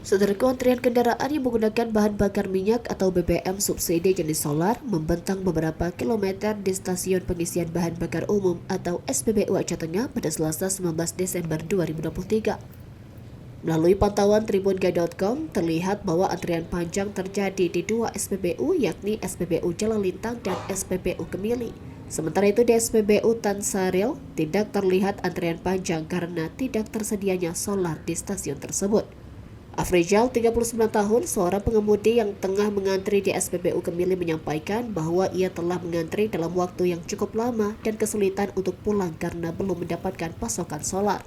Saudara, antrian kendaraan yang menggunakan bahan bakar minyak atau BBM subsidi jenis solar membentang beberapa kilometer di stasiun pengisian bahan bakar umum atau SPBU Aceh Tengah pada Selasa 19 Desember 2023. Melalui pantauan tribungai.com, terlihat bahwa antrian panjang terjadi di dua SPBU, yakni SPBU Jalan Lintang dan SPBU Kemili. Sementara itu di SPBU Tan Saril tidak terlihat antrian panjang karena tidak tersedianya solar di stasiun tersebut. Afrizal, 39 tahun, seorang pengemudi yang tengah mengantri di SPBU Kemili menyampaikan bahwa ia telah mengantri dalam waktu yang cukup lama dan kesulitan untuk pulang karena belum mendapatkan pasokan solar.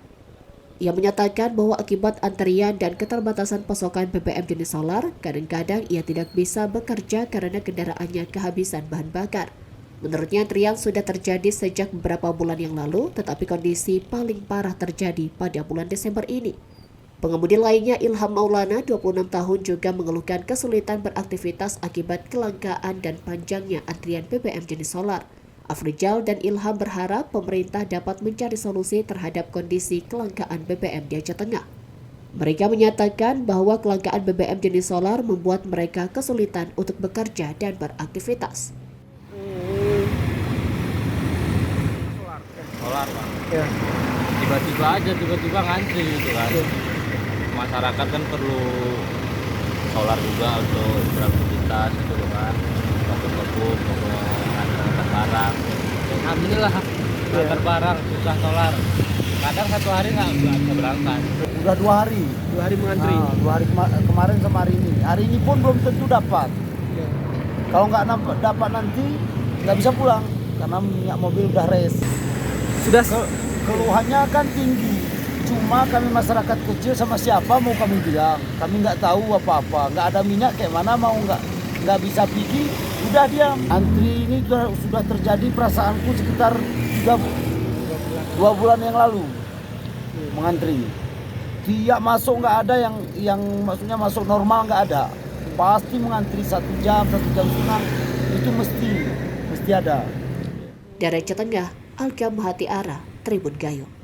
Ia menyatakan bahwa akibat antrian dan keterbatasan pasokan BBM jenis solar, kadang-kadang ia tidak bisa bekerja karena kendaraannya kehabisan bahan bakar. Menurutnya, antrian sudah terjadi sejak beberapa bulan yang lalu, tetapi kondisi paling parah terjadi pada bulan Desember ini. Pengemudi lainnya, Ilham Maulana, 26 tahun, juga mengeluhkan kesulitan beraktivitas akibat kelangkaan dan panjangnya antrian BBM jenis solar. Afrizal dan Ilham berharap pemerintah dapat mencari solusi terhadap kondisi kelangkaan BBM di Aceh Tengah. Mereka menyatakan bahwa kelangkaan BBM jenis solar membuat mereka kesulitan untuk bekerja dan beraktivitas. Solar, Pak. Ya. Tiba-tiba ngantri gitu kan. Ya. Masyarakat kan perlu solar juga untuk beraktivitas gitu kan, kebun mengantar barang. Alhamdulillah antar barang susah solar. Kadang satu hari nggak bisa berangkat. Udah 2 hari. 2 hari mengantri. 2 hari kemarin sama hari ini. Hari ini pun belum tentu dapat. Ya. Kalau nggak dapat nanti nggak bisa pulang karena minyak mobil udah res. Sudah keluhannya kan tinggi. Cuma kami masyarakat kecil sama siapa mau kami bilang, kami nggak tahu apa-apa, nggak ada minyak kayak mana mau nggak bisa pergi, udah diam. Antri ini sudah terjadi perasaanku sekitar 2 bulan yang lalu mengantri. Tiap masuk nggak ada yang maksudnya masuk normal nggak ada, pasti mengantri 1 jam, 1,5 jam itu mesti ada. Dari Aceh Tengah, Alka Mahati Ara, Tribun Gayo.